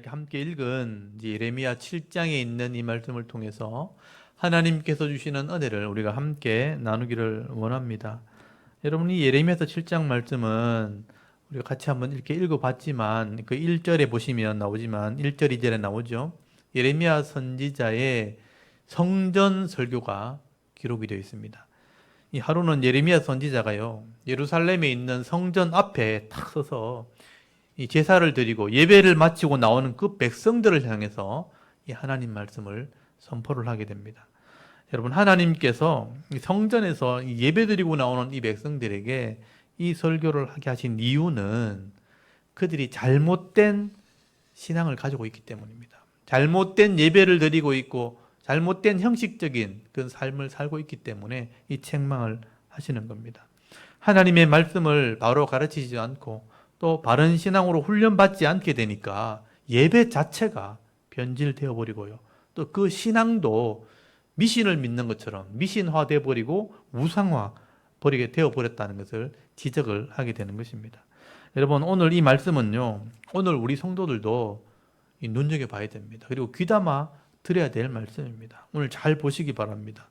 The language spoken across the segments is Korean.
이렇게 함께 읽은 이제 예레미야 7장에 있는 이 말씀을 통해서 하나님께서 주시는 은혜를 우리가 함께 나누기를 원합니다. 여러분, 이 예레미야서 7장 말씀은 우리가 같이 한번 이렇게 읽어봤지만 그 1절에 보시면 나오지만 1절, 2절에 나오죠. 예레미야 선지자의 성전 설교가 기록이 되어 있습니다. 이 하루는 예레미야 선지자가요, 예루살렘에 있는 성전 앞에 탁 서서 이 제사를 드리고 예배를 마치고 나오는 그 백성들을 향해서 이 하나님 말씀을 선포를 하게 됩니다. 여러분, 하나님께서 성전에서 예배 드리고 나오는 이 백성들에게 이 설교를 하게 하신 이유는 그들이 잘못된 신앙을 가지고 있기 때문입니다. 잘못된 예배를 드리고 있고 잘못된 형식적인 그 삶을 살고 있기 때문에 이 책망을 하시는 겁니다. 하나님의 말씀을 바로 가르치지 않고 또 바른 신앙으로 훈련받지 않게 되니까 예배 자체가 변질되어 버리고요. 또 그 신앙도 미신을 믿는 것처럼 미신화되어 버리고 우상화 버리게 되어 버렸다는 것을 지적을 하게 되는 것입니다. 여러분, 오늘 이 말씀은요, 오늘 우리 성도들도 눈여겨봐야 됩니다. 그리고 귀담아 들어야 될 말씀입니다. 오늘 잘 보시기 바랍니다.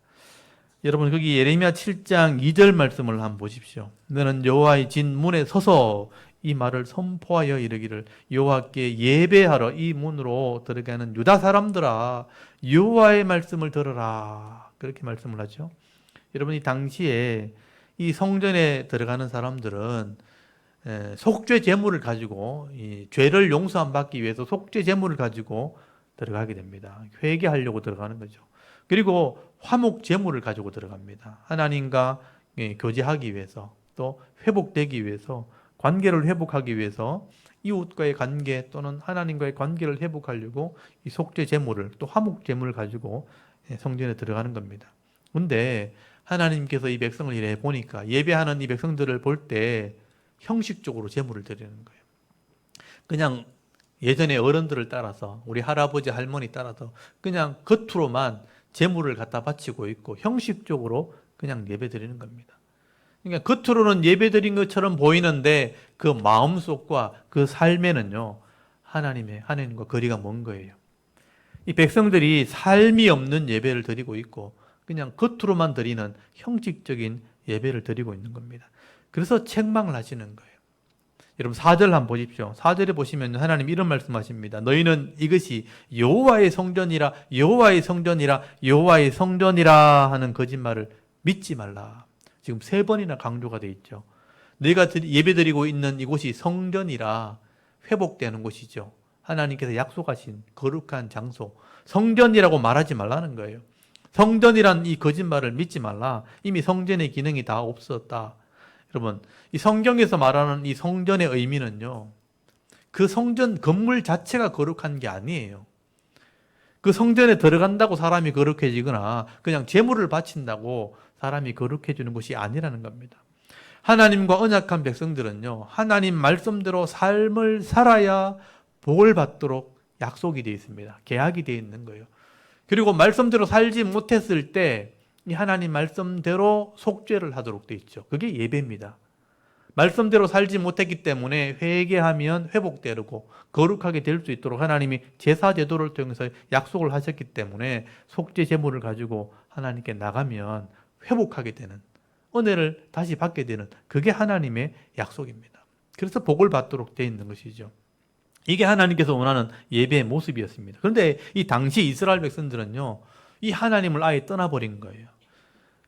여러분, 거기 예레미야 7장 2절 말씀을 한번 보십시오. 너는 여호와의 진 문에 서서 이 말을 선포하여 이르기를, 여호와께 예배하러 이 문으로 들어가는 유다 사람들아, 여호와의 말씀을 들으라. 그렇게 말씀을 하죠. 여러분, 이 당시에 이 성전에 들어가는 사람들은 속죄 제물을 가지고 이 죄를 용서함 받기 위해서 속죄 제물을 가지고 들어가게 됩니다. 회개하려고 들어가는 거죠. 그리고 화목 제물을 가지고 들어갑니다. 하나님과 교제하기 위해서, 또 회복되기 위해서, 관계를 회복하기 위해서 이웃과의 관계 또는 하나님과의 관계를 회복하려고 이 속죄 제물을, 또 화목 제물을 가지고 성전에 들어가는 겁니다. 그런데 하나님께서 이 백성을 이래 보니까, 예배하는 이 백성들을 볼 때 형식적으로 제물을 드리는 거예요. 그냥 예전에 어른들을 따라서, 우리 할아버지 할머니 따라서 그냥 겉으로만 제물을 갖다 바치고 있고 형식적으로 그냥 예배 드리는 겁니다. 그러니까 겉으로는 예배 드린 것처럼 보이는데 그 마음속과 그 삶에는요, 하나님과 거리가 먼 거예요. 이 백성들이 삶이 없는 예배를 드리고 있고 그냥 겉으로만 드리는 형식적인 예배를 드리고 있는 겁니다. 그래서 책망을 하시는 거예요. 여러분, 4절 한번 보십시오. 4절에 보시면 하나님 이런 말씀하십니다. 너희는 이것이 여호와의 성전이라, 여호와의 성전이라, 여호와의 성전이라 하는 거짓말을 믿지 말라. 지금 3번이나 강조가 되어 있죠. 너희가 예배드리고 있는 이곳이 성전이라, 회복되는 곳이죠. 하나님께서 약속하신 거룩한 장소, 성전이라고 말하지 말라는 거예요. 성전이란 이 거짓말을 믿지 말라. 이미 성전의 기능이 다 없었다. 여러분, 이 성경에서 말하는 이 성전의 의미는요, 그 성전 건물 자체가 거룩한 게 아니에요. 그 성전에 들어간다고 사람이 거룩해지거나 그냥 제물을 바친다고 사람이 거룩해지는 것이 아니라는 겁니다. 하나님과 언약한 백성들은요, 하나님 말씀대로 삶을 살아야 복을 받도록 약속이 되어 있습니다. 계약이 되어 있는 거예요. 그리고 말씀대로 살지 못했을 때 이 하나님 말씀대로 속죄를 하도록 되어 있죠. 그게 예배입니다. 말씀대로 살지 못했기 때문에 회개하면 회복되고 거룩하게 될 수 있도록 하나님이 제사 제도를 통해서 약속을 하셨기 때문에 속죄 제물을 가지고 하나님께 나가면 회복하게 되는, 은혜를 다시 받게 되는, 그게 하나님의 약속입니다. 그래서 복을 받도록 되어 있는 것이죠. 이게 하나님께서 원하는 예배의 모습이었습니다. 그런데 이 당시 이스라엘 백성들은요, 이 하나님을 아예 떠나버린 거예요.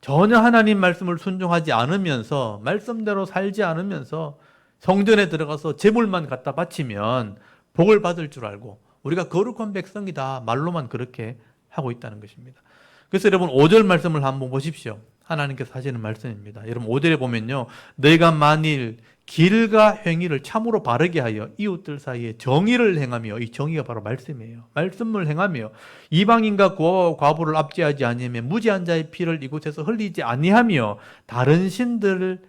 전혀 하나님 말씀을 순종하지 않으면서, 말씀대로 살지 않으면서 성전에 들어가서 제물만 갖다 바치면 복을 받을 줄 알고 우리가 거룩한 백성이다 말로만 그렇게 하고 있다는 것입니다. 그래서 여러분, 5절 말씀을 한번 보십시오. 하나님께서 하시는 말씀입니다. 여러분, 5절에 보면요, 너희가 만일 길과 행위를 참으로 바르게 하여 이웃들 사이에 정의를 행하며, 이 정의가 바로 말씀이에요. 말씀을 행하며 이방인과 고아와 과부를 압제하지 아니하며 무지한 자의 피를 이곳에서 흘리지 아니하며 다른 신들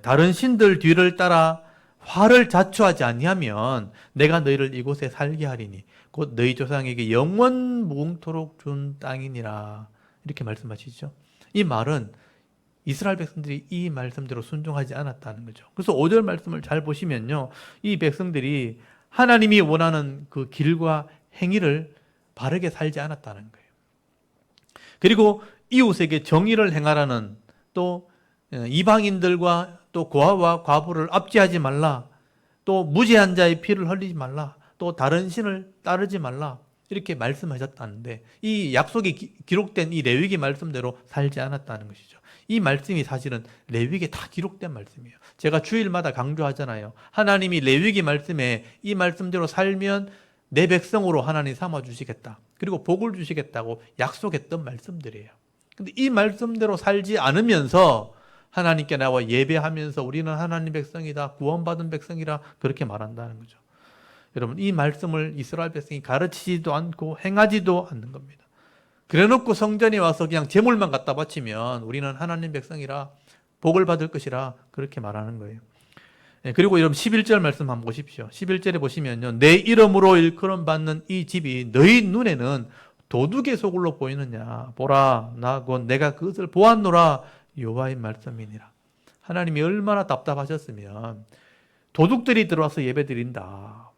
다른 신들 뒤를 따라 화를 자초하지 아니하면 내가 너희를 이곳에 살게 하리니 곧 너희 조상에게 영원 무궁토록 준 땅이니라. 이렇게 말씀하시죠. 이 말은 이스라엘 백성들이 이 말씀대로 순종하지 않았다는 거죠. 그래서 5절 말씀을 잘 보시면요. 이 백성들이 하나님이 원하는 그 길과 행위를 바르게 살지 않았다는 거예요. 그리고 이웃에게 정의를 행하라는 또 이방인들과 또 고아와 과부를 압제하지 말라. 또 무죄한 자의 피를 흘리지 말라. 또 다른 신을 따르지 말라. 이렇게 말씀하셨다는데 이 약속이 기록된 이 레위기 말씀대로 살지 않았다는 것이죠. 이 말씀이 사실은 레위기에 다 기록된 말씀이에요. 제가 주일마다 강조하잖아요. 하나님이 레위기 말씀에 이 말씀대로 살면 내 백성으로 하나님 삼아 주시겠다. 그리고 복을 주시겠다고 약속했던 말씀들이에요. 근데 이 말씀대로 살지 않으면서 하나님께 나와 예배하면서 우리는 하나님 백성이다, 구원받은 백성이라 그렇게 말한다는 거죠. 여러분, 이 말씀을 이스라엘 백성이 가르치지도 않고 행하지도 않는 겁니다. 그래놓고 성전에 와서 그냥 제물만 갖다 바치면 우리는 하나님 백성이라 복을 받을 것이라 그렇게 말하는 거예요. 그리고 여러분 11절 말씀 한번 보십시오. 11절에 보시면요. 내 이름으로 일컬음 받는 이 집이 너희 눈에는 도둑의 소굴로 보이느냐. 보라, 나 곧 내가 그것을 보았노라. 여호와의 말씀이니라. 하나님이 얼마나 답답하셨으면 도둑들이 들어와서 예배드린다.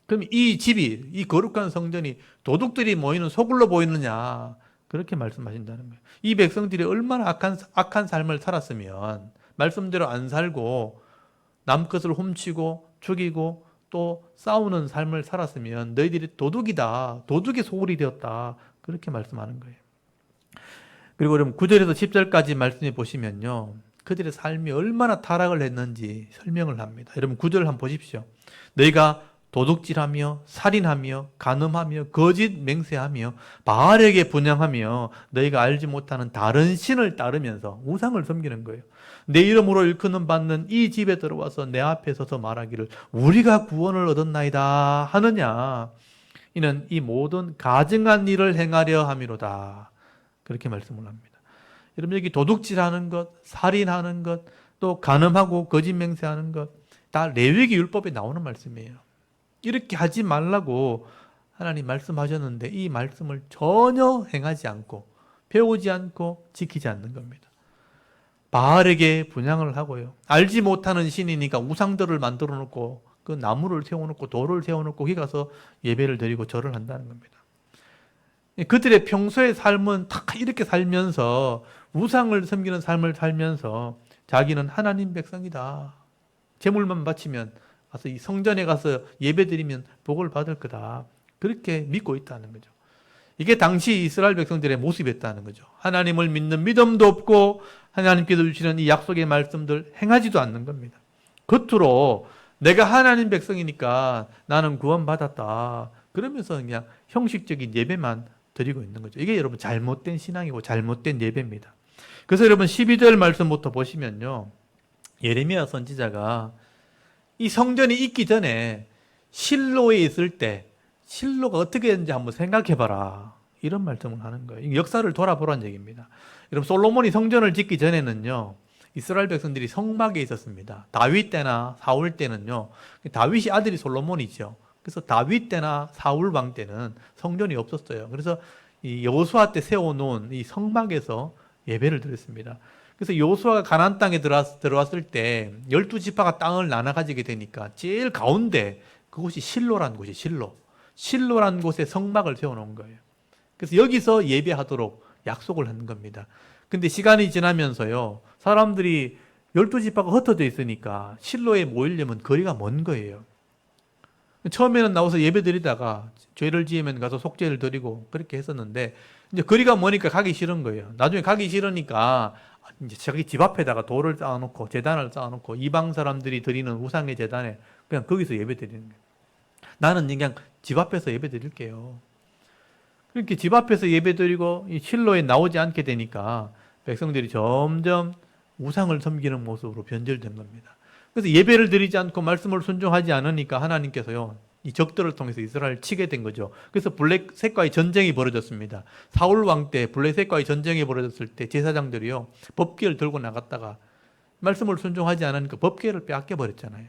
그럼 이 집이, 이 거룩한 성전이 도둑들이 모이는 소굴로 보이느냐. 그렇게 말씀하신다는 거예요. 이 백성들이 얼마나 악한 삶을 살았으면 말씀대로 안 살고 남 것을 훔치고 죽이고 또 싸우는 삶을 살았으면 너희들이 도둑이다. 도둑의 소굴이 되었다. 그렇게 말씀하는 거예요. 그리고 여러분 9절에서 10절까지 말씀해 보시면요. 그들의 삶이 얼마나 타락을 했는지 설명을 합니다. 여러분 9절 한번 보십시오. 너희가 도둑질하며 살인하며 간음하며 거짓 맹세하며 바알에게 분향하며 너희가 알지 못하는 다른 신을 따르면서 우상을 섬기는 거예요. 내 이름으로 일컫는 받는 이 집에 들어와서 내 앞에 서서 말하기를 우리가 구원을 얻었나이다 하느냐. 이는 이 모든 가증한 일을 행하려 함이로다. 그렇게 말씀을 합니다. 여러분 여기 도둑질하는 것, 살인하는 것, 또 간음하고 거짓 맹세하는 것 다 레위기 율법에 나오는 말씀이에요. 이렇게 하지 말라고 하나님 말씀하셨는데 이 말씀을 전혀 행하지 않고 배우지 않고 지키지 않는 겁니다. 바알에게 분향을 하고요. 알지 못하는 신이니까 우상들을 만들어 놓고 그 나무를 세워놓고 돌을 세워놓고 거기 가서 예배를 드리고 절을 한다는 겁니다. 그들의 평소의 삶은 다 이렇게 살면서 우상을 섬기는 삶을 살면서 자기는 하나님 백성이다. 제물만 바치면 가서 이 성전에 가서 예배드리면 복을 받을 거다. 그렇게 믿고 있다는 거죠. 이게 당시 이스라엘 백성들의 모습이었다는 거죠. 하나님을 믿는 믿음도 없고 하나님께서 주시는 이 약속의 말씀들 행하지도 않는 겁니다. 겉으로 내가 하나님 백성이니까 나는 구원받았다. 그러면서 그냥 형식적인 예배만 드리고 있는 거죠. 이게 여러분 잘못된 신앙이고 잘못된 예배입니다. 그래서 여러분 12절 말씀부터 보시면요. 예레미야 선지자가 이 성전이 있기 전에 실로에 있을 때 실로가 어떻게 했는지 한번 생각해봐라. 이런 말씀을 하는 거예요. 역사를 돌아보라는 얘기입니다. 여러분 솔로몬이 성전을 짓기 전에는요. 이스라엘 백성들이 성막에 있었습니다. 다윗 때나 사울 때는요. 다윗이 아들이 솔로몬이죠. 그래서 다윗 때나 사울 왕 때는 성전이 없었어요. 그래서 이 여호수아 때 세워놓은 이 성막에서 예배를 드렸습니다. 그래서 여호수아가 가나안 땅에 들어왔을 때 12지파가 땅을 나눠 가지게 되니까 제일 가운데 그곳이 실로라는 곳이 실로라는 곳에 성막을 세워놓은 거예요. 그래서 여기서 예배하도록 약속을 한 겁니다. 근데 시간이 지나면서요 사람들이 12지파가 흩어져 있으니까 실로에 모이려면 거리가 먼 거예요. 처음에는 나와서 예배 드리다가 죄를 지으면 가서 속죄를 드리고 그렇게 했었는데 이제 거리가 머니까 가기 싫은 거예요. 나중에 가기 싫으니까 이제 자기 집 앞에다가 돌을 쌓아놓고 제단을 쌓아놓고 이방 사람들이 드리는 우상의 제단에 그냥 거기서 예배 드리는 거예요. 나는 그냥 집 앞에서 예배 드릴게요. 그렇게 집 앞에서 예배 드리고 이 실로에 나오지 않게 되니까 백성들이 점점 우상을 섬기는 모습으로 변절된 겁니다. 그래서 예배를 드리지 않고 말씀을 순종하지 않으니까 하나님께서요 이 적들을 통해서 이스라엘을 치게 된 거죠. 그래서 블레셋과의 전쟁이 벌어졌습니다. 사울 왕 때 블레셋과의 전쟁이 벌어졌을 때 제사장들이요 법궤를 들고 나갔다가 말씀을 순종하지 않으니까 법궤를 빼앗겨 버렸잖아요.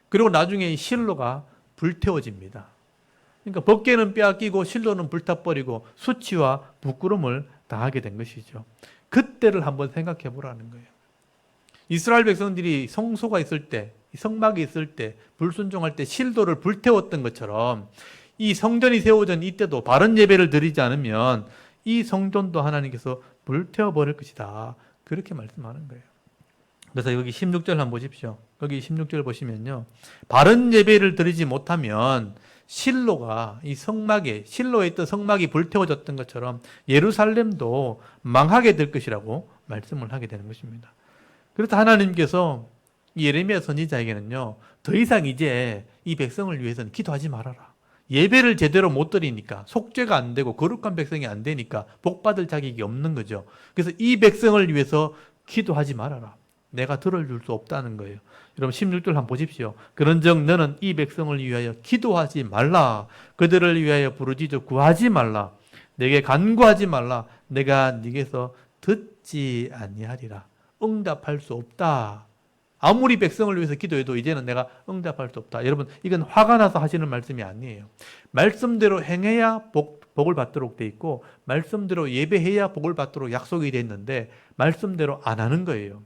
그리고 나중에 이 실로가 불태워집니다. 그러니까 법궤는 빼앗기고 실로는 불타버리고 수치와 부끄러움을 당하게 된 것이죠. 그때를 한번 생각해 보라는 거예요. 이스라엘 백성들이 성소가 있을 때, 성막이 있을 때, 불순종할 때 실도를 불태웠던 것처럼 이 성전이 세워진 이때도 바른 예배를 드리지 않으면 이 성전도 하나님께서 불태워버릴 것이다. 그렇게 말씀하는 거예요. 그래서 여기 16절 한번 보십시오. 여기 16절 보시면요. 바른 예배를 드리지 못하면 실로가 이 성막에, 실로에 있던 성막이 불태워졌던 것처럼 예루살렘도 망하게 될 것이라고 말씀을 하게 되는 것입니다. 그래서 하나님께서 이 예레미야 선지자에게는요, 더 이상 이제 이 백성을 위해서는 기도하지 말아라. 예배를 제대로 못 드리니까, 속죄가 안 되고 거룩한 백성이 안 되니까 복받을 자격이 없는 거죠. 그래서 이 백성을 위해서 기도하지 말아라. 내가 들어줄 수 없다는 거예요. 여러분 16절 한번 보십시오. 그런즉 너는 이 백성을 위하여 기도하지 말라. 그들을 위하여 부르짖어 구하지 말라. 내게 간구하지 말라. 내가 네게서 듣지 아니하리라. 응답할 수 없다. 아무리 백성을 위해서 기도해도 이제는 내가 응답할 수 없다. 여러분, 이건 화가 나서 하시는 말씀이 아니에요. 말씀대로 행해야 복을 받도록 돼 있고, 말씀대로 예배해야 복을 받도록 약속이 돼 있는데 말씀대로 안 하는 거예요.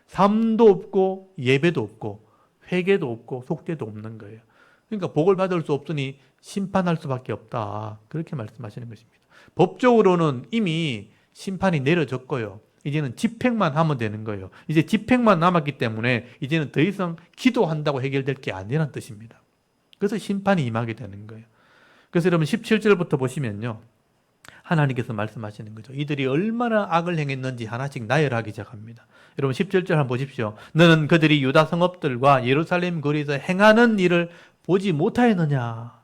삶도 없고 예배도 없고 회개도 없고 속죄도 없는 거예요. 그러니까 복을 받을 수 없으니 심판할 수밖에 없다. 그렇게 말씀하시는 것입니다. 법적으로는 이미 심판이 내려졌고요. 이제는 집행만 하면 되는 거예요. 이제 집행만 남았기 때문에 이제는 더 이상 기도한다고 해결될 게 아니라는 뜻입니다. 그래서 심판이 임하게 되는 거예요. 그래서 여러분 17절부터 보시면요. 하나님께서 말씀하시는 거죠. 이들이 얼마나 악을 행했는지 하나씩 나열하기 시작합니다. 여러분 17절 한번 보십시오. 너는 그들이 유다 성읍들과 예루살렘 거리에서 행하는 일을 보지 못하였느냐.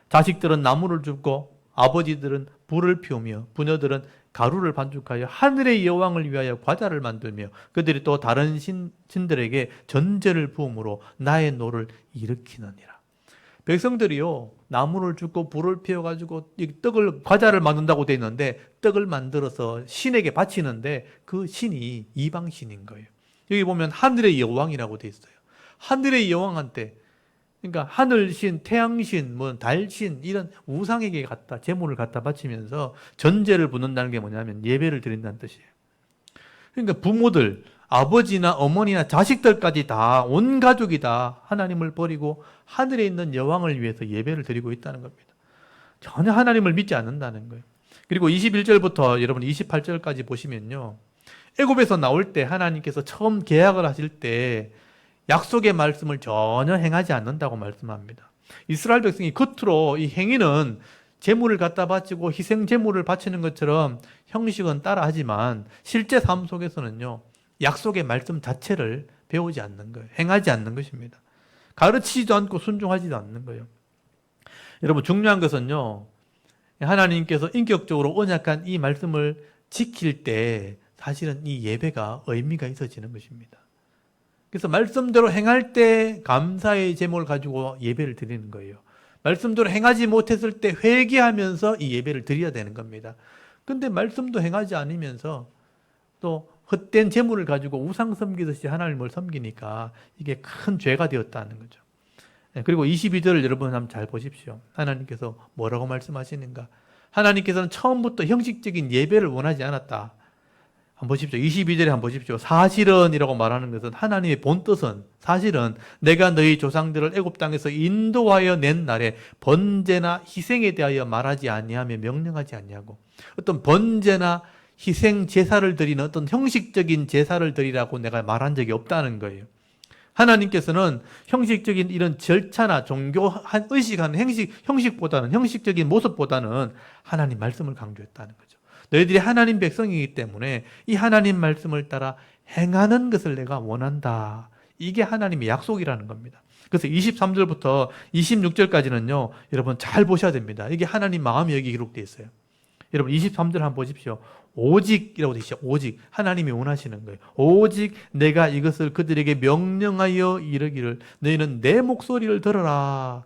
자식들은 나무를 줍고 아버지들은 불을 피우며 부녀들은 가루를 반죽하여 하늘의 여왕을 위하여 과자를 만들며 그들이 또 다른 신들에게 전제를 부음으로 나의 노를 일으키느니라. 백성들이요, 나무를 줍고 불을 피워가지고 떡을, 과자를 만든다고 되어 있는데 떡을 만들어서 신에게 바치는데 그 신이 이방신인 거예요. 여기 보면 하늘의 여왕이라고 되어 있어요. 하늘의 여왕한테, 그러니까 하늘신, 태양신, 뭐 달신 이런 우상에게 갖다 제물을 갖다 바치면서 전제를 붓는다는 게 뭐냐면 예배를 드린다는 뜻이에요. 그러니까 부모들, 아버지나 어머니나 자식들까지 다, 온 가족이 다 하나님을 버리고 하늘에 있는 여왕을 위해서 예배를 드리고 있다는 겁니다. 전혀 하나님을 믿지 않는다는 거예요. 그리고 21절부터 여러분 28절까지 보시면요. 애굽에서 나올 때 하나님께서 처음 계약을 하실 때 약속의 말씀을 전혀 행하지 않는다고 말씀합니다. 이스라엘 백성이 겉으로 이 행위는 제물을 갖다 바치고 희생 제물을 바치는 것처럼 형식은 따라하지만 실제 삶 속에서는요. 약속의 말씀 자체를 배우지 않는 거예요. 행하지 않는 것입니다. 가르치지도 않고 순종하지도 않는 거예요. 여러분 중요한 것은요. 하나님께서 인격적으로 언약한 이 말씀을 지킬 때 사실은 이 예배가 의미가 있어지는 것입니다. 그래서 말씀대로 행할 때 감사의 제목을 가지고 예배를 드리는 거예요. 말씀대로 행하지 못했을 때 회개하면서 이 예배를 드려야 되는 겁니다. 근데 말씀도 행하지 않으면서 또 헛된 재물을 가지고 우상 섬기듯이 하나님을 섬기니까 이게 큰 죄가 되었다는 거죠. 그리고 22절을 여러분 한번 잘 보십시오. 하나님께서 뭐라고 말씀하시는가? 하나님께서는 처음부터 형식적인 예배를 원하지 않았다. 한번 보십시오. 22절에 한번 보십시오. 사실은 이라고 말하는 것은 하나님의 본뜻은 사실은 내가 너희 조상들을 애굽 땅에서 인도하여 낸 날에 번제나 희생에 대하여 말하지 아니하며 명령하지 아니하고 어떤 번제나 희생 제사를 드리는 어떤 형식적인 제사를 드리라고 내가 말한 적이 없다는 거예요. 하나님께서는 형식적인 이런 절차나 종교 의식하는 형식보다는 형식적인 모습보다는 하나님 말씀을 강조했다는 거죠. 너희들이 하나님 백성이기 때문에 이 하나님 말씀을 따라 행하는 것을 내가 원한다. 이게 하나님의 약속이라는 겁니다. 그래서 23절부터 26절까지는요. 여러분 잘 보셔야 됩니다. 이게 하나님 마음이 여기 기록되어 있어요. 여러분 23절 한번 보십시오. 오직이라고 되어 있죠. 오직 하나님이 원하시는 거예요. 오직 내가 이것을 그들에게 명령하여 이르기를 너희는 내 목소리를 들어라.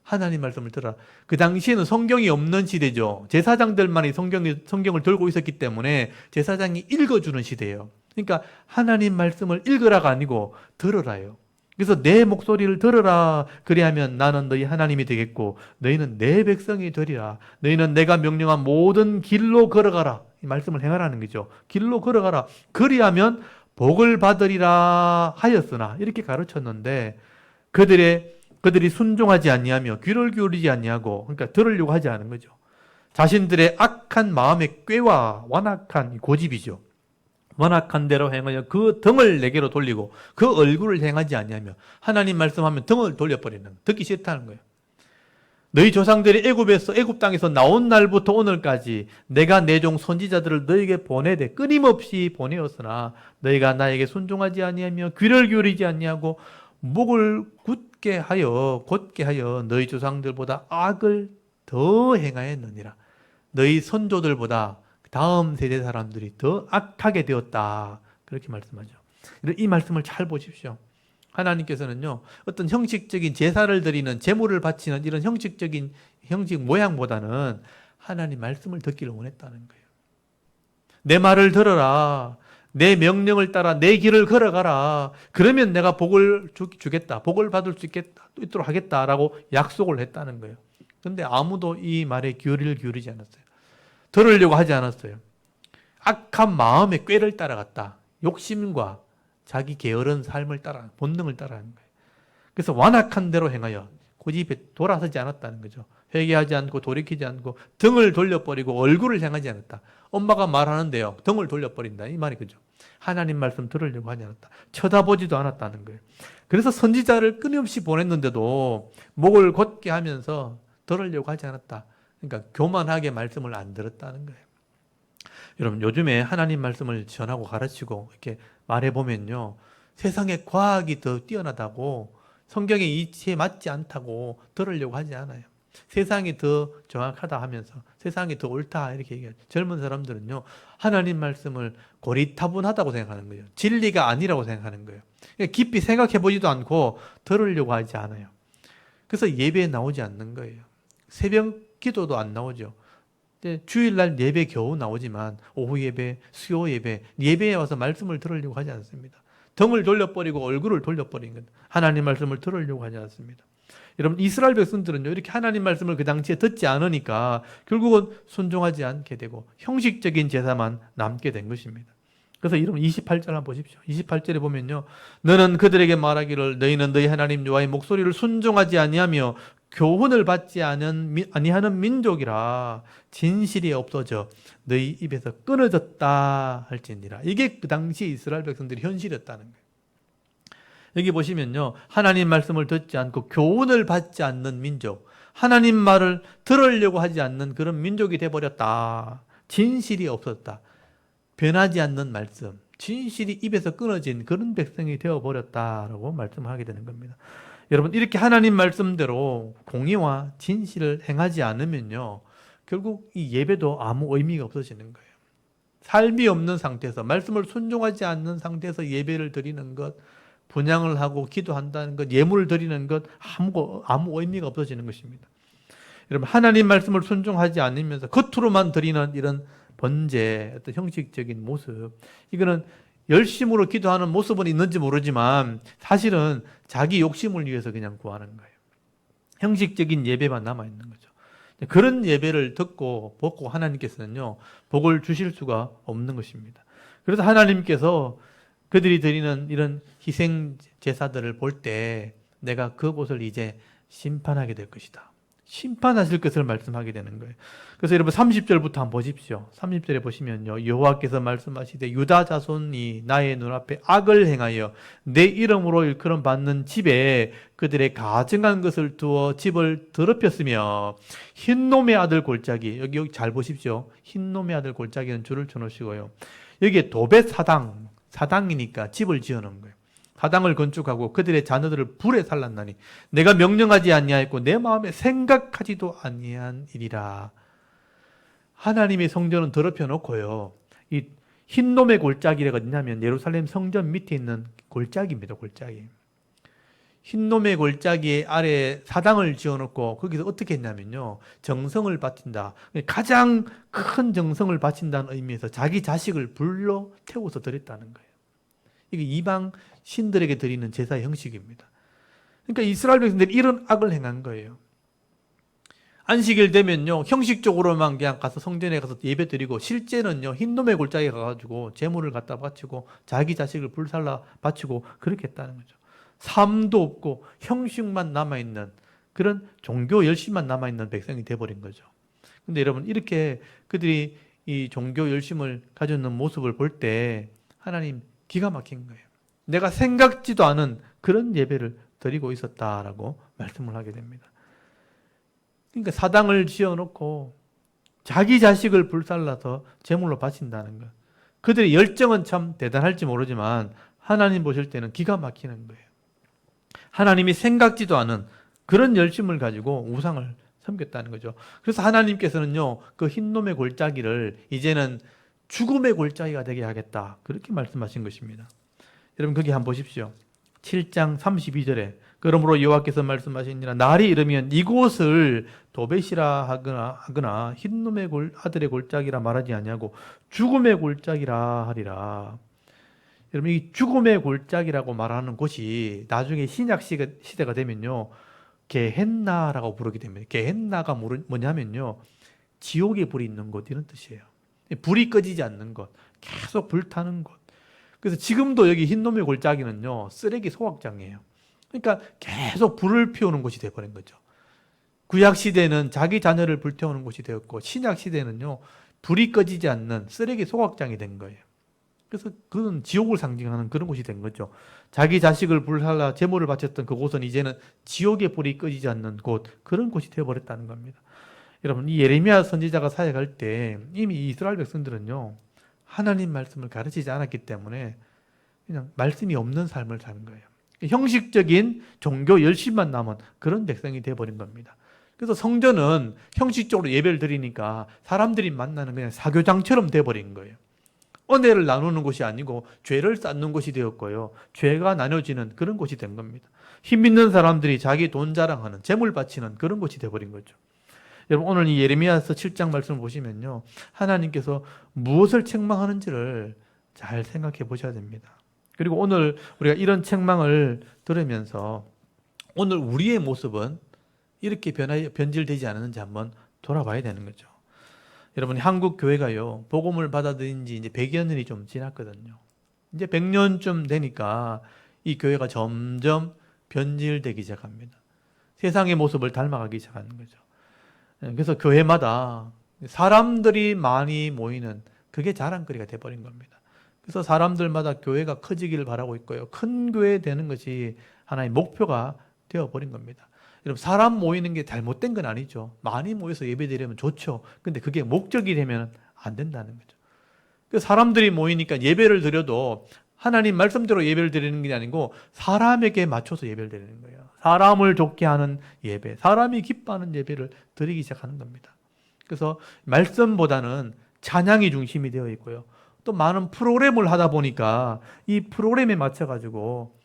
하나님 말씀을 들어라. 그 당시에는 성경이 없는 시대죠. 제사장들만이 성경을 들고 있었기 때문에 제사장이 읽어주는 시대예요. 그러니까 하나님 말씀을 읽으라가 아니고 들으라요. 그래서 내 목소리를 들으라. 그리하면 나는 너희 하나님이 되겠고 너희는 내 백성이 되리라. 너희는 내가 명령한 모든 길로 걸어가라. 이 말씀을 행하라는 거죠. 길로 걸어가라. 그리하면 복을 받으리라 하였으나 이렇게 가르쳤는데 그들이 순종하지 아니하며 귀를 기울이지 아니하고 그러니까 들으려고 하지 않은 거죠. 자신들의 악한 마음의 꾀와 완악한 고집이죠. 완악한 대로 행하여 그 등을 내게로 돌리고 그 얼굴을 행하지 아니하며 하나님 말씀하면 등을 돌려버리는 듣기 싫다는 거예요. 너희 조상들이 애굽 땅에서 나온 날부터 오늘까지 내가 내 종 선지자들을 너에게 보내되 끊임없이 보내었으나 너희가 나에게 순종하지 아니하며 귀를 기울이지 아니하고 목을 굳게 하여 너희 조상들보다 악을 더 행하였느니라. 너희 선조들보다 다음 세대 사람들이 더 악하게 되었다. 그렇게 말씀하죠. 이 말씀을 잘 보십시오. 하나님께서는요, 어떤 형식적인 제사를 드리는, 제물을 바치는 이런 형식 모양보다는 하나님 말씀을 듣기를 원했다는 거예요. 내 말을 들어라. 내 명령을 따라 내 길을 걸어가라. 그러면 내가 복을 주겠다. 복을 받을 수 있도록 하겠다라고 약속을 했다는 거예요. 그런데 아무도 이 말에 귀를 기울이지 않았어요. 들으려고 하지 않았어요. 악한 마음의 꾀를 따라갔다. 욕심과 자기 게으른 삶을 본능을 따라가는 거예요. 그래서 완악한 대로 행하여 고집에 돌아서지 않았다는 거죠. 회개하지 않고 돌이키지 않고 등을 돌려버리고 얼굴을 향하지 않았다. 엄마가 말하는데요, 등을 돌려버린다. 이 말이 그죠. 하나님 말씀 들으려고 하지 않았다. 쳐다보지도 않았다는 거예요. 그래서 선지자를 끊임없이 보냈는데도 목을 곧게 하면서 들으려고 하지 않았다. 그러니까 교만하게 말씀을 안 들었다는 거예요. 여러분, 요즘에 하나님 말씀을 전하고 가르치고 이렇게 말해보면요, 세상에 과학이 더 뛰어나다고, 성경의 이치에 맞지 않다고 들으려고 하지 않아요. 세상이 더 정확하다 하면서 세상이 더 옳다 이렇게 얘기해요. 젊은 사람들은요, 하나님 말씀을 고리타분하다고 생각하는 거예요. 진리가 아니라고 생각하는 거예요. 깊이 생각해보지도 않고 들으려고 하지 않아요. 그래서 예배에 나오지 않는 거예요. 새벽 기도도 안 나오죠. 주일날 예배 겨우 나오지만 오후 예배, 수요 예배에 와서 말씀을 들으려고 하지 않습니다. 등을 돌려버리고 얼굴을 돌려버린 것. 하나님 말씀을 들으려고 하지 않습니다. 여러분, 이스라엘 백성들은요, 이렇게 하나님 말씀을 그 당시에 듣지 않으니까 결국은 순종하지 않게 되고 형식적인 제사만 남게 된 것입니다. 그래서 여러분 28절 한번 보십시오. 28절에 보면요, 너는 그들에게 말하기를 너희는 너희 하나님 여호와의 목소리를 순종하지 아니하며 교훈을 받지 아니하는 민족이라 진실이 없어져 너희 입에서 끊어졌다 할지니라. 이게 그 당시 이스라엘 백성들의 현실이었다는 거예요. 여기 보시면요, 하나님 말씀을 듣지 않고 교훈을 받지 않는 민족, 하나님 말을 들으려고 하지 않는 그런 민족이 되어버렸다. 진실이 없었다. 변하지 않는 말씀, 진실이 입에서 끊어진 그런 백성이 되어버렸다라고 말씀하게 되는 겁니다. 여러분, 이렇게 하나님 말씀대로 공의와 진실을 행하지 않으면요, 결국 이 예배도 아무 의미가 없어지는 거예요. 삶이 없는 상태에서, 말씀을 순종하지 않는 상태에서 예배를 드리는 것, 분향을 하고 기도한다는 것, 예물을 드리는 것, 아무 의미가 없어지는 것입니다. 여러분, 하나님 말씀을 순종하지 않으면서 겉으로만 드리는 이런 번제, 어떤 형식적인 모습, 이거는 열심으로 기도하는 모습은 있는지 모르지만 사실은 자기 욕심을 위해서 그냥 구하는 거예요. 형식적인 예배만 남아있는 거죠. 그런 예배를 듣고 보고 하나님께서는요, 복을 주실 수가 없는 것입니다. 그래서 하나님께서 그들이 드리는 이런 희생 제사들을 볼 때 내가 그곳을 이제 심판하게 될 것이다. 심판하실 것을 말씀하게 되는 거예요. 그래서 여러분 30절부터 한번 보십시오. 30절에 보시면요, 여호와께서 말씀하시되 유다 자손이 나의 눈앞에 악을 행하여 내 이름으로 일컬음 받는 집에 그들의 가증한 것을 두어 집을 더럽혔으며 흰놈의 아들 골짜기, 여기 잘 보십시오. 흰놈의 아들 골짜기는 줄을 쳐놓으시고요, 여기에 도벳 사당이니까 집을 지어놓은 거예요. 사당을 건축하고 그들의 자녀들을 불에 살랐나니 내가 명령하지 아니하였고 내 마음에 생각하지도 아니한 일이라. 하나님의 성전은 더럽혀 놓고요, 이 흰놈의 골짜기가 어디냐면 예루살렘 성전 밑에 있는 골짜기입니다. 골짜기. 흰놈의 골짜기 아래에 사당을 지어놓고 거기서 어떻게 했냐면요, 정성을 바친다. 가장 큰 정성을 바친다는 의미에서 자기 자식을 불로 태워서 드렸다는 거예요. 이게 이방 신들에게 드리는 제사의 형식입니다. 그러니까 이스라엘 백성들이 이런 악을 행한 거예요. 안식일 되면요, 형식적으로만 그냥 가서 성전에 가서 예배 드리고, 실제는요, 흰놈의 골짜기에 가가지고 재물을 갖다 바치고 자기 자식을 불살라 바치고 그렇게 했다는 거죠. 삶도 없고 형식만 남아있는 그런 종교 열심만 남아있는 백성이 돼버린 거죠. 근데 여러분, 이렇게 그들이 이 종교 열심을 가졌는 모습을 볼 때 하나님 기가 막힌 거예요. 내가 생각지도 않은 그런 예배를 드리고 있었다라고 말씀을 하게 됩니다. 그러니까 사당을 지어놓고 자기 자식을 불살라서 제물로 바친다는 것. 그들의 열정은 참 대단할지 모르지만 하나님 보실 때는 기가 막히는 거예요. 하나님이 생각지도 않은 그런 열심을 가지고 우상을 섬겼다는 거죠. 그래서 하나님께서는요, 그 흰놈의 골짜기를 이제는 죽음의 골짜기가 되게 하겠다, 그렇게 말씀하신 것입니다. 여러분, 거기 한번 보십시오. 7장 32절에 그러므로 여호와께서 말씀하시니라, 날이 이르면 이곳을 도벳이라 하거나 흰놈의 아들의 골짜기라 말하지 아니하고 죽음의 골짜기라 하리라. 여러분, 이 죽음의 골짜기라고 말하는 곳이 나중에 신약 시대가 되면요, 게헨나라고 부르게 됩니다. 게헨나가 뭐냐면요, 지옥에 불이 있는 곳, 이런 뜻이에요. 불이 꺼지지 않는 곳, 계속 불타는 곳. 그래서 지금도 여기 흰놈의 골짜기는요, 쓰레기 소각장이에요. 그러니까 계속 불을 피우는 곳이 되어버린 거죠. 구약 시대는 자기 자녀를 불태우는 곳이 되었고, 신약 시대는요, 불이 꺼지지 않는 쓰레기 소각장이 된 거예요. 그래서 그건 지옥을 상징하는 그런 곳이 된 거죠. 자기 자식을 불살라 제물을 바쳤던 그곳은 이제는 지옥의 불이 꺼지지 않는 곳, 그런 곳이 되어버렸다는 겁니다. 여러분, 이 예레미야 선지자가 사역할 때 이미 이스라엘 백성들은요, 하나님 말씀을 가르치지 않았기 때문에 그냥 말씀이 없는 삶을 사는 거예요. 형식적인 종교 열심만 남은 그런 백성이 되어버린 겁니다. 그래서 성전은 형식적으로 예배를 드리니까 사람들이 만나는 그냥 사교장처럼 되어버린 거예요. 은혜를 나누는 곳이 아니고 죄를 쌓는 곳이 되었고요, 죄가 나눠지는 그런 곳이 된 겁니다. 힘 있는 사람들이 자기 돈 자랑하는, 재물 바치는 그런 곳이 되어버린 거죠. 여러분, 오늘 이 예레미야서 7장 말씀을 보시면요, 하나님께서 무엇을 책망하는지를 잘 생각해 보셔야 됩니다. 그리고 오늘 우리가 이런 책망을 들으면서 오늘 우리의 모습은 이렇게 변질되지 않았는지 한번 돌아봐야 되는 거죠. 여러분, 한국 교회가요, 복음을 받아들인 지 이제 100여 년이 좀 지났거든요. 이제 100년쯤 되니까 이 교회가 점점 변질되기 시작합니다. 세상의 모습을 닮아가기 시작하는 거죠. 그래서 교회마다 사람들이 많이 모이는 그게 자랑거리가 돼버린 겁니다. 그래서 사람들마다 교회가 커지기를 바라고 있고요, 큰 교회 되는 것이 하나의 목표가 되어버린 겁니다. 여러분, 사람 모이는 게 잘못된 건 아니죠. 많이 모여서 예배드리면 좋죠. 근데 그게 목적이 되면 안 된다는 거죠. 그 사람들이 모이니까 예배를 드려도 하나님 말씀대로 예배를 드리는 게 아니고 사람에게 맞춰서 예배를 드리는 거예요. 사람을 좋게 하는 예배, 사람이 기뻐하는 예배를 드리기 시작하는 겁니다. 그래서 말씀보다는 찬양이 중심이 되어 있고요, 또 많은 프로그램을 하다 보니까 이 프로그램에 맞춰가지고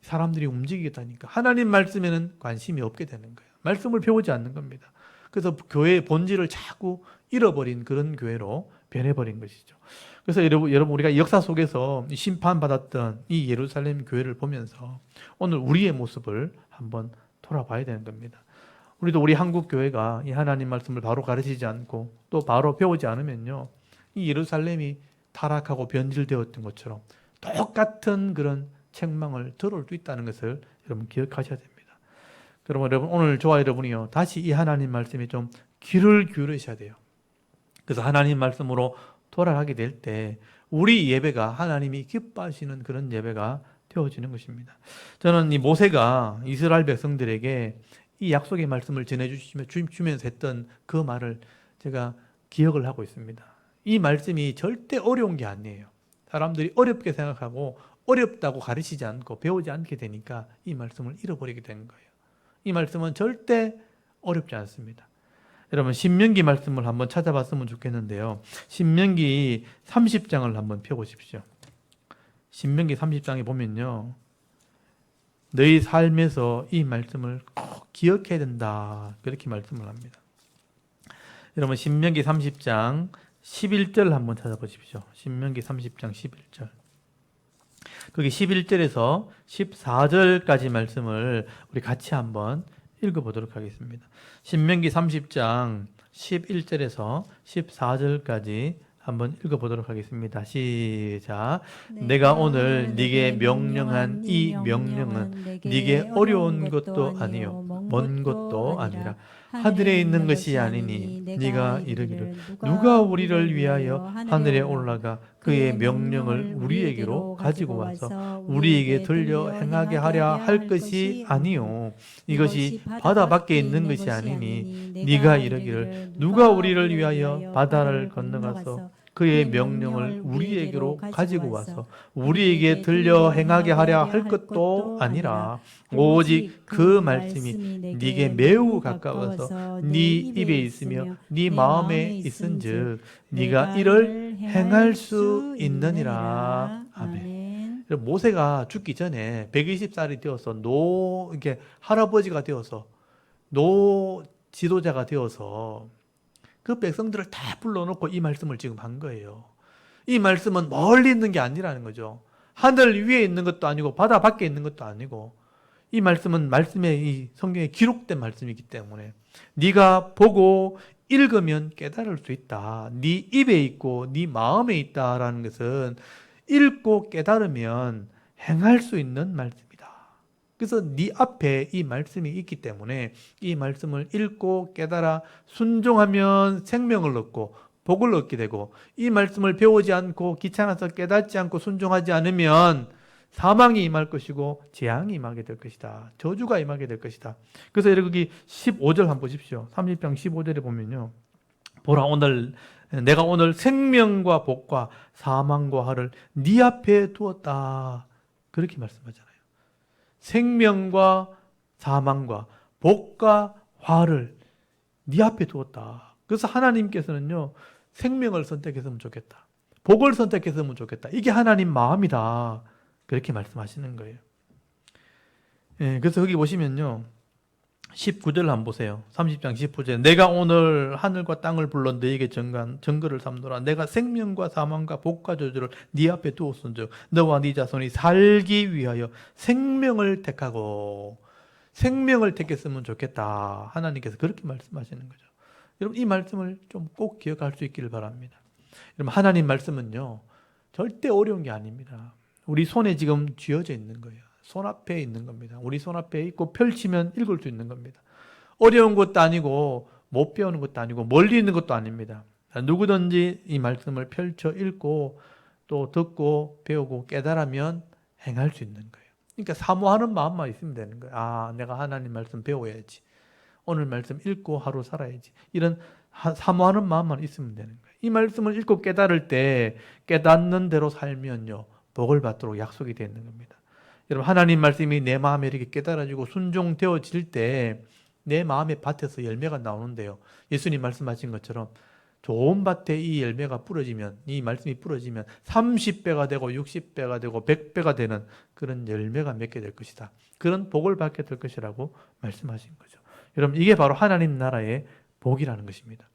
사람들이 움직이겠다니까 하나님 말씀에는 관심이 없게 되는 거예요. 말씀을 배우지 않는 겁니다. 그래서 교회의 본질을 자꾸 잃어버린 그런 교회로 변해버린 것이죠. 그래서 여러분, 우리가 역사 속에서 심판받았던 이 예루살렘 교회를 보면서 오늘 우리의 모습을 한번 돌아봐야 되는 겁니다. 우리도 우리 한국 교회가 이 하나님 말씀을 바로 가르치지 않고 또 바로 배우지 않으면요, 이 예루살렘이 타락하고 변질되었던 것처럼 똑같은 그런 책망을 들을 수 있다는 것을 여러분 기억하셔야 됩니다. 그러면 여러분, 오늘 저와 여러분이요, 다시 이 하나님 말씀에 좀 귀를 기울이셔야 돼요. 그래서 하나님 말씀으로 돌아가게 될 때 우리 예배가 하나님이 기뻐하시는 그런 예배가 되어지는 것입니다. 저는 이 모세가 이스라엘 백성들에게 이 약속의 말씀을 전해주면서 했던 그 말을 제가 기억을 하고 있습니다. 이 말씀이 절대 어려운 게 아니에요. 사람들이 어렵게 생각하고 어렵다고 가르치지 않고 배우지 않게 되니까 이 말씀을 잃어버리게 되는 거예요. 이 말씀은 절대 어렵지 않습니다. 여러분, 신명기 말씀을 한번 찾아봤으면 좋겠는데요, 신명기 30장을 한번 펴보십시오. 신명기 30장에 보면요, 너희 삶에서 이 말씀을 꼭 기억해야 된다, 그렇게 말씀을 합니다. 여러분, 신명기 30장 11절 한번 찾아보십시오. 신명기 30장 11절. 거기 11절에서 14절까지 말씀을 우리 같이 한번 읽어보도록 하겠습니다. 신명기 30장 11절에서 14절까지 한번 읽어보도록 하겠습니다. 시작. 내가 오늘 네게 명령한 이 명령은 네게 어려운 것도 아니요 먼 것도 아니라 하늘에 있는 것이 아니니 네가 이르기를 누가 우리를 위하여 하늘에 올라가 그의 명령을 우리에게로 가지고 와서 우리에게 들려 행하게 하려 할 것이 아니요 이것이 바다 밖에 있는 것이 아니니 네가 이르기를 누가 우리를 위하여 바다를 건너가서 그의 명령을 우리에게로 가지고 와서 우리에게 들려 행하게 하려 할 것도 아니라 오직 그 말씀이 네게 매우 가까워서 네 입에 있으며 네 마음에 있은즉 네가 이를 행할 수 있느니라. 아멘. 모세가 죽기 전에 120살이 되어서 이렇게 할아버지가 되어서 노 지도자가 되어서 그 백성들을 다 불러놓고 이 말씀을 지금 한 거예요. 이 말씀은 멀리 있는 게 아니라는 거죠. 하늘 위에 있는 것도 아니고 바다 밖에 있는 것도 아니고 이 말씀은 이 성경에 기록된 말씀이기 때문에 네가 보고 읽으면 깨달을 수 있다. 네 입에 있고 네 마음에 있다라는 것은 읽고 깨달으면 행할 수 있는 말씀이다. 그래서 네 앞에 이 말씀이 있기 때문에 이 말씀을 읽고 깨달아 순종하면 생명을 얻고 복을 얻게 되고 이 말씀을 배우지 않고 귀찮아서 깨닫지 않고 순종하지 않으면 사망이 임할 것이고 재앙이 임하게 될 것이다. 저주가 임하게 될 것이다. 그래서 여기 15절 한번 보십시오. 30장 15절에 보면요. 보라 내가 오늘 생명과 복과 사망과 화를 네 앞에 두었다. 그렇게 말씀하잖아요. 생명과 사망과 복과 화를 네 앞에 두었다. 그래서 하나님께서는요. 생명을 선택했으면 좋겠다. 복을 선택했으면 좋겠다. 이게 하나님 마음이다. 그렇게 말씀하시는 거예요. 예, 그래서 여기 보시면요. 19절 한번 보세요. 30장 19절. 내가 오늘 하늘과 땅을 불러 너에게 증거를 삼노라. 내가 생명과 사망과 복과 저주를 네 앞에 두었은즉 너와 네 자손이 살기 위하여 생명을 택하고 생명을 택했으면 좋겠다. 하나님께서 그렇게 말씀하시는 거죠. 여러분 이 말씀을 좀 꼭 기억할 수 있기를 바랍니다. 여러분 하나님 말씀은요. 절대 어려운 게 아닙니다. 우리 손에 지금 쥐어져 있는 거예요. 손앞에 있는 겁니다. 우리 손앞에 있고 펼치면 읽을 수 있는 겁니다. 어려운 것도 아니고 못 배우는 것도 아니고 멀리 있는 것도 아닙니다. 누구든지 이 말씀을 펼쳐 읽고 또 듣고 배우고 깨달으면 행할 수 있는 거예요. 그러니까 사모하는 마음만 있으면 되는 거예요. 아, 내가 하나님 말씀 배워야지. 오늘 말씀 읽고 하루 살아야지. 이런 사모하는 마음만 있으면 되는 거예요. 이 말씀을 읽고 깨달을 때 깨닫는 대로 살면요. 복을 받도록 약속이 되어 있는 겁니다. 여러분 하나님 말씀이 내 마음에 이렇게 깨달아지고 순종되어질 때 내 마음의 밭에서 열매가 나오는데요. 예수님 말씀하신 것처럼 좋은 밭에 이 열매가 부러지면 이 말씀이 부러지면 30배가 되고 60배가 되고 100배가 되는 그런 열매가 맺게 될 것이다. 그런 복을 받게 될 것이라고 말씀하신 거죠. 여러분 이게 바로 하나님 나라의 복이라는 것입니다.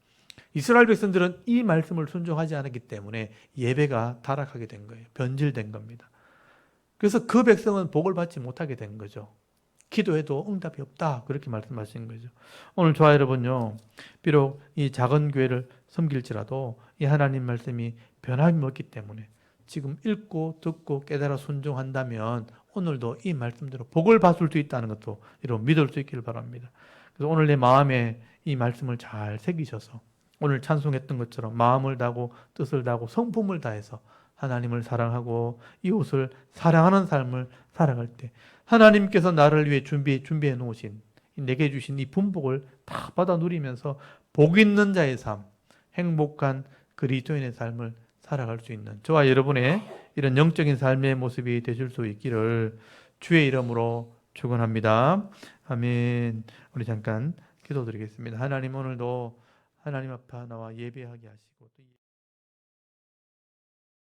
이스라엘 백성들은 이 말씀을 순종하지 않았기 때문에 예배가 타락하게 된 거예요. 변질된 겁니다. 그래서 그 백성은 복을 받지 못하게 된 거죠. 기도해도 응답이 없다. 그렇게 말씀하신 거죠. 오늘 저와 여러분요. 비록 이 작은 교회를 섬길지라도 이 하나님 말씀이 변함이 없기 때문에 지금 읽고 듣고 깨달아 순종한다면 오늘도 이 말씀대로 복을 받을 수 있다는 것도 여러분 믿을 수 있기를 바랍니다. 그래서 오늘 내 마음에 이 말씀을 잘 새기셔서 오늘 찬송했던 것처럼 마음을 다하고 뜻을 다하고 성품을 다해서 하나님을 사랑하고 이웃을 사랑하는 삶을 살아갈 때 하나님께서 나를 위해 준비해 놓으신 내게 주신 이 분복을 다 받아 누리면서 복 있는 자의 삶, 행복한 그리스도인의 삶을 살아갈 수 있는 저와 여러분의 이런 영적인 삶의 모습이 되실 수 있기를 주의 이름으로 축원합니다. 아멘. 우리 잠깐 기도드리겠습니다. 하나님 오늘도 하나님 앞에 나와 예배하게 하시고